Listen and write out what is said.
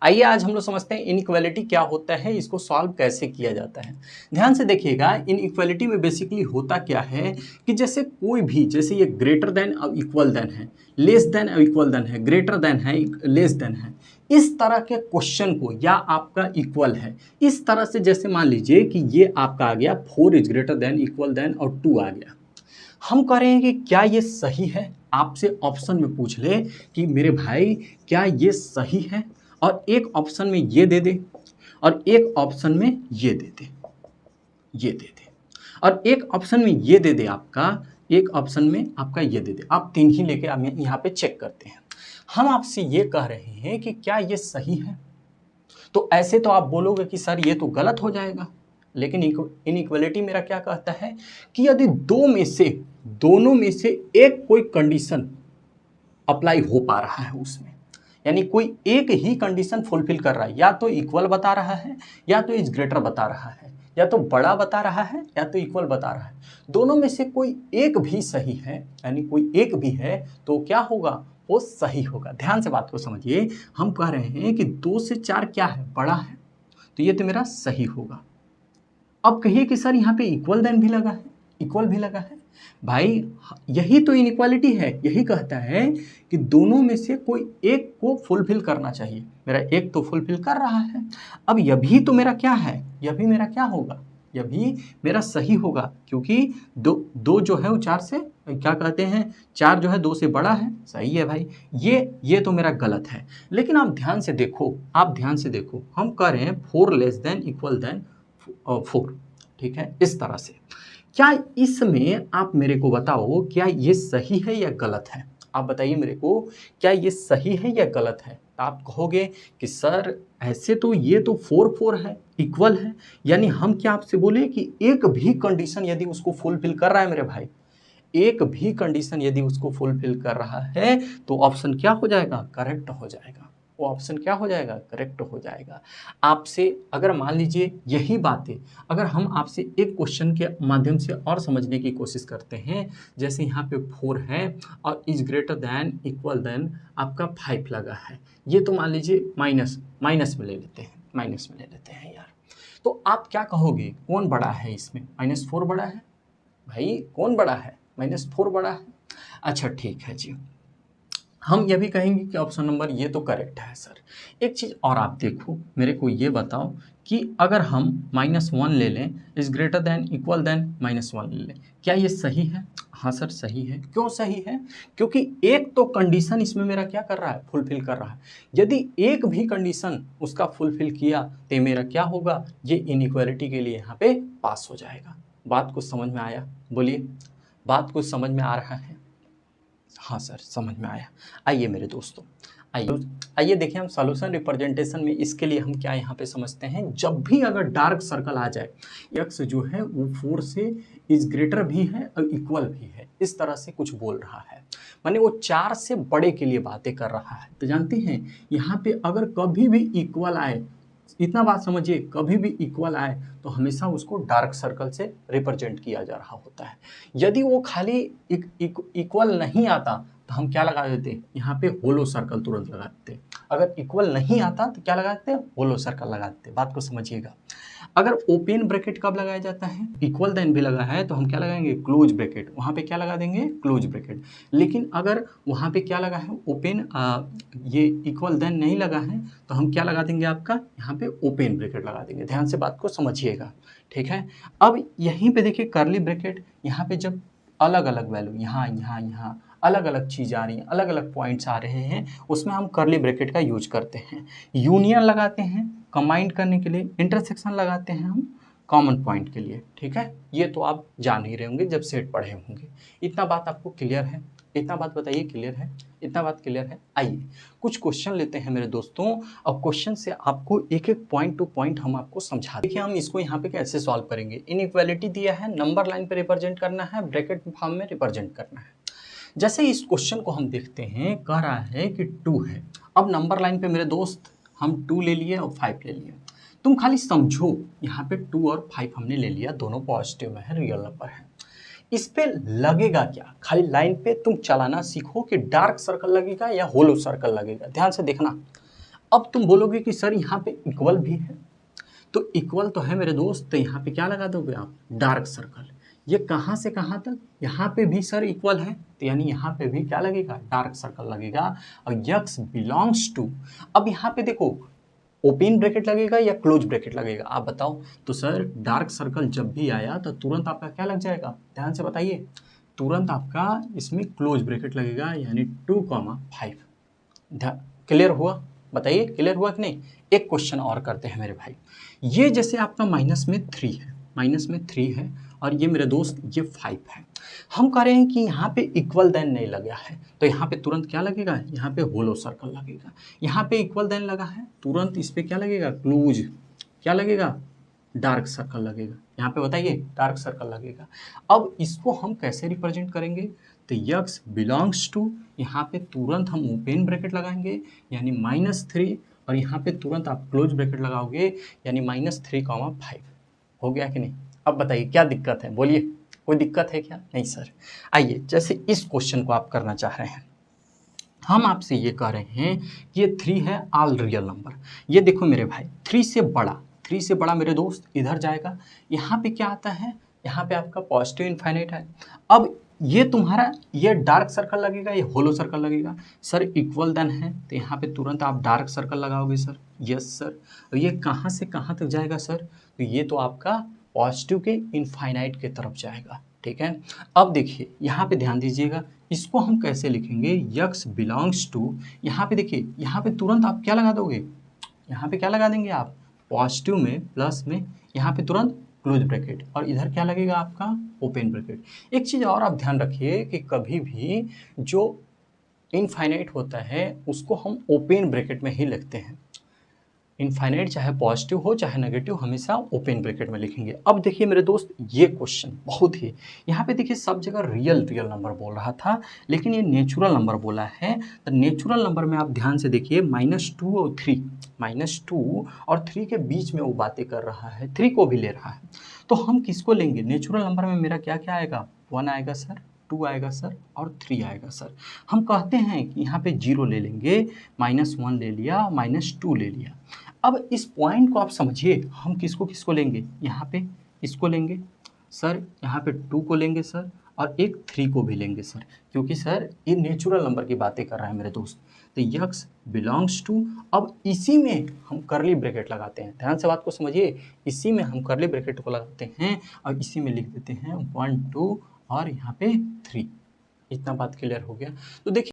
आइए आज हम लोग समझते हैं इनइक्वालिटी क्या होता है, इसको सॉल्व कैसे किया जाता है। ध्यान से देखिएगा, इनइक्वालिटी में बेसिकली होता क्या है कि जैसे कोई भी, जैसे ये ग्रेटर देन और इक्वल देन है, लेस देन और इक्वल देन है, ग्रेटर देन है, लेस देन है, इस तरह के क्वेश्चन को, या आपका इक्वल है, इस तरह से जैसे मान लीजिए कि ये आपका आ गया 4 is greater then equal then और 2 आ गया। हम कह रहे हैं कि क्या ये सही है। आपसे ऑप्शन में पूछ ले कि मेरे भाई क्या ये सही है, और एक ऑप्शन में ये दे दे और एक ऑप्शन में ये दे दे, ये दे दे और एक ऑप्शन में ये दे दे, आपका एक ऑप्शन में आपका ये दे दे। आप 3 ही लेके हम यहाँ पे चेक करते हैं। हम आपसे ये कह रहे हैं कि क्या ये सही है, तो ऐसे तो आप बोलोगे कि सर ये तो गलत हो जाएगा, लेकिन इनइक्वालिटी मेरा क्या कहता है कि यदि दोनों में से एक कोई कंडीशन अप्लाई हो पा रहा है उसमें, यानी कोई एक ही कंडीशन फुलफिल कर रहा है, या तो इक्वल बता रहा है, या तो इज ग्रेटर बता रहा है, या तो बड़ा बता रहा है, या तो इक्वल बता रहा है, दोनों में से कोई एक भी सही है, यानी कोई एक भी है, तो क्या होगा, वो सही होगा। ध्यान से बात को समझिए, हम कह रहे हैं कि 2 से 4 क्या है, बड़ा है, तो ये तो मेरा सही होगा। अब कहिए कि सर यहाँ पे इक्वल देन भी लगा है, इक्वल भी लगा है, भाई यही तो इनइक्वालिटी है, यही कहता है कि दोनों में से कोई एक को फुलफिल करना चाहिए। मेरा एक तो फुलफिल कर रहा है, अब यह भी तो मेरा क्या है, यह भी मेरा क्या होगा, यह भी मेरा सही होगा, क्योंकि दो जो है वो 4 से क्या कहते हैं, 4 जो है 2 से बड़ा है, सही है भाई। ये तो मेरा गलत है। लेकिन आप ध्यान से देखो, हम कह रहे हैं 4 लेस देन इक्वल देन 4, ठीक है, इस तरह से। क्या इसमें आप मेरे को बताओ, क्या ये सही है या गलत है? आप बताइए मेरे को, क्या ये सही है या गलत है? तो आप कहोगे कि सर ऐसे तो ये तो 4 है, इक्वल है, यानी हम क्या आपसे बोले कि एक भी कंडीशन यदि उसको फुलफिल कर रहा है मेरे भाई, एक भी कंडीशन यदि उसको फुलफिल कर रहा है, तो ऑप्शन क्या हो जाएगा, करेक्ट हो जाएगा। वो ऑप्शन क्या हो जाएगा, करेक्ट हो जाएगा। आपसे अगर मान लीजिए यही बातें अगर हम आपसे एक क्वेश्चन के माध्यम से और समझने की कोशिश करते हैं, जैसे यहाँ पे 4 है और is greater than equal then आपका 5 लगा है, ये तो मान लीजिए माइनस में ले लेते हैं यार, तो आप क्या कहोगे, कौन बड़ा है इसमें, -4 बड़ा है भाई, कौन बड़ा है, -4 बड़ा है। अच्छा ठीक है जी, हम ये भी कहेंगे कि ऑप्शन नंबर ये तो करेक्ट है सर। एक चीज़ और आप देखो, मेरे को ये बताओ कि अगर हम -1 ले लें, is greater then equal then -1 ले लें, क्या ये सही है? हाँ सर सही है। क्यों सही है? क्योंकि एक तो कंडीशन इसमें मेरा क्या कर रहा है, फुलफिल कर रहा है। यदि एक भी कंडीशन उसका फुलफिल किया तो मेरा क्या होगा, ये इनइक्वालिटी के लिए यहाँ पे पास हो जाएगा। बात कुछ समझ में आया? बोलिए, बात कुछ समझ में आ रहा है? हाँ सर समझ में आया। आइए मेरे दोस्तों, आइए देखिए, हम सॉल्यूशन रिप्रेजेंटेशन में इसके लिए हम क्या यहाँ पे समझते हैं, जब भी अगर डार्क सर्कल आ जाए, एक्स जो है वो 4 से इज ग्रेटर भी है और इक्वल भी है, इस तरह से कुछ बोल रहा है, माने वो 4 से बड़े के लिए बातें कर रहा है। तो जानते हैं यहाँ पे अगर कभी भी इक्वल आए, इतना बात समझिए, कभी भी इक्वल आए तो हमेशा उसको डार्क सर्कल से रिप्रेजेंट किया जा रहा होता है। यदि वो खाली इक्वल नहीं आता तो हम क्या लगा देते, यहाँ पे होलो सर्कल तुरंत लगा देते। अगर इक्वल नहीं आता तो क्या लगा देते, होलो सर्कल लगा देते। बात को समझिएगा। अगर ओपन ब्रैकेट कब लगाया जाता है, इक्वल देन भी लगा है तो हम क्या लगाएंगे, क्लोज ब्रैकेट, वहाँ पे क्या लगा देंगे, क्लोज ब्रैकेट। लेकिन अगर वहाँ पे क्या लगा है, ओपन, ये इक्वल देन नहीं लगा है तो हम क्या लगा देंगे, आपका यहाँ पे ओपन ब्रैकेट लगा देंगे। ध्यान से बात को समझिएगा, ठीक है। अब यहीं पे देखिए कर्ली ब्रैकेट, यहाँ पे जब अलग अलग वैल्यू, यहाँ अलग अलग चीज़ आ रही हैं, अलग अलग पॉइंट्स आ रहे हैं, उसमें हम कर्ली ब्रैकेट का यूज करते हैं। यूनियन लगाते हैं कंबाइंड करने के लिए, इंटरसेक्शन लगाते हैं हम कॉमन पॉइंट के लिए, ठीक है। ये तो आप जान ही रहे होंगे जब सेट पढ़े होंगे। इतना बात आपको क्लियर है? इतना बात बताइए क्लियर है? इतना बात क्लियर है? आइए कुछ क्वेश्चन लेते हैं मेरे दोस्तों, और क्वेश्चन से आपको एक एक पॉइंट टू पॉइंट हम आपको समझा। देखिए हम इसको यहाँ पे कैसे सॉल्व करेंगे। इनइक्वालिटी दिया है, नंबर लाइन पे रिप्रेजेंट करना है, ब्रैकेट फॉर्म में रिप्रेजेंट करना है। जैसे इस क्वेश्चन को हम देखते हैं, कह रहा है कि 2 है। अब नंबर लाइन पे मेरे दोस्त हम 2 ले लिए और 5 ले लिए। तुम खाली समझो, यहाँ पे 2 और 5 हमने ले लिया, दोनों पॉजिटिव में है, रियल नंबर है। इस पे लगेगा क्या, खाली लाइन पे तुम चलाना सीखो कि डार्क सर्कल लगेगा या होलो सर्कल लगेगा। ध्यान से देखना। अब तुम बोलोगे कि सर यहाँ पे इक्वल भी है, तो इक्वल तो है मेरे दोस्त, तो यहाँ पे क्या लगा दोगे आप, डार्क सर्कल। ये कहाँ से कहाँ तक, यहाँ पे भी सर इक्वल है, तो यानी यहाँ पे भी क्या लगेगा, डार्क सर्कल लगेगा। और यक्स बिलोंग्स टू, अब यहाँ पे देखो ओपन ब्रैकेट लगेगा या क्लोज ब्रैकेट लगेगा, आप बताओ। तो सर डार्क सर्कल जब भी आया तो तुरंत आपका क्या लग जाएगा, ध्यान से बताइए, तुरंत आपका इसमें क्लोज ब्रैकेट लगेगा, यानी 2,5। क्लियर हुआ, बताइए क्लियर हुआ कि नहीं। एक क्वेश्चन और करते हैं मेरे भाई। ये जैसे आपका माइनस में 3 है, माइनस में 3 है, और ये मेरे दोस्त ये 5 है। हम कह रहे हैं कि यहाँ पे इक्वल देन नहीं लगा है, तो यहाँ पे तुरंत क्या लगेगा, यहाँ पे होलो सर्कल लगेगा। यहाँ पे इक्वल देन लगा है, तुरंत इस पे क्या लगेगा, क्लोज, क्या लगेगा, डार्क सर्कल लगेगा। यहाँ पे बताइए डार्क सर्कल लगेगा। अब इसको हम कैसे रिप्रेजेंट करेंगे, तो यक्स बिलोंग्स टू, यहाँ पे तुरंत हम ओपन ब्रैकेट लगाएंगे यानी -3, और यहाँ पे तुरंत आप क्लोज ब्रैकेट लगाओगे यानी -3,5। हो गया कि नहीं। अब बताइए क्या दिक्कत है, बोलिए कोई दिक्कत है क्या, नहीं सर। आइए जैसे इस क्वेश्चन को आप करना चाह रहे हैं, हम आपसे ये कह रहे हैं कि ये 3 है ऑल रियल नंबर। ये देखो मेरे भाई 3 से बड़ा, 3 से बड़ा मेरे दोस्त इधर जाएगा, यहाँ पे क्या आता है, यहाँ पे आपका पॉजिटिव इनफाइनाइट है। अब ये तुम्हारा ये डार्क सर्कल लगेगा, ये होलो सर्कल लगेगा। सर इक्वल देन है, तो यहाँ पे तुरंत आप डार्क सर्कल लगाओगे सर, यस सर। तो ये कहाँ से कहाँ तक जाएगा सर, तो ये तो आपका पॉजिटिव के इनफाइनाइट के तरफ जाएगा, ठीक है। अब देखिए यहाँ पे ध्यान दीजिएगा, इसको हम कैसे लिखेंगे, यक्स बिलोंग्स टू, यहाँ पे देखिए, यहाँ पे तुरंत आप क्या लगा दोगे, यहाँ पे क्या लगा देंगे आप, पॉजिटिव में प्लस में, यहाँ पे तुरंत क्लोज ब्रैकेट, और इधर क्या लगेगा आपका ओपन ब्रैकेट। एक चीज़ और आप ध्यान रखिए कि कभी भी जो इनफाइनाइट होता है उसको हम ओपन ब्रैकेट में ही लिखते हैं। इनफाइनाइट चाहे पॉजिटिव हो चाहे नेगेटिव, हमेशा ओपन ब्रैकेट में लिखेंगे। अब देखिए मेरे दोस्त ये क्वेश्चन बहुत ही, यहाँ पे देखिए सब जगह रियल नंबर बोल रहा था, लेकिन ये नेचुरल नंबर बोला है। तो नेचुरल नंबर में आप ध्यान से देखिए -2 और 3, -2 और 3 के बीच में वो बातें कर रहा है, 3 को भी ले रहा है। तो हम किसको लेंगे, नेचुरल नंबर में मेरा क्या क्या आएगा, 1 आएगा सर, 2 आएगा सर, और 3 आएगा सर। हम कहते हैं कि यहाँ पे 0 ले लेंगे, -1 ले लिया, -2 ले लिया। अब इस पॉइंट को आप समझिए, हम किसको किसको लेंगे, यहाँ पे इसको लेंगे सर, यहाँ पे 2 को लेंगे सर, और एक 3 को भी लेंगे सर, क्योंकि सर ये नेचुरल नंबर की बातें कर रहा है मेरे दोस्त। तो यक्स बिलोंग्स टू, अब इसी में हम करली ब्रैकेट लगाते हैं, ध्यान से बात को समझिए, इसी में हम करली ब्रैकेट को लगाते हैं और इसी में लिख देते हैं 1 2 और यहाँ पे 3। इतना बात क्लियर हो गया। तो देखिए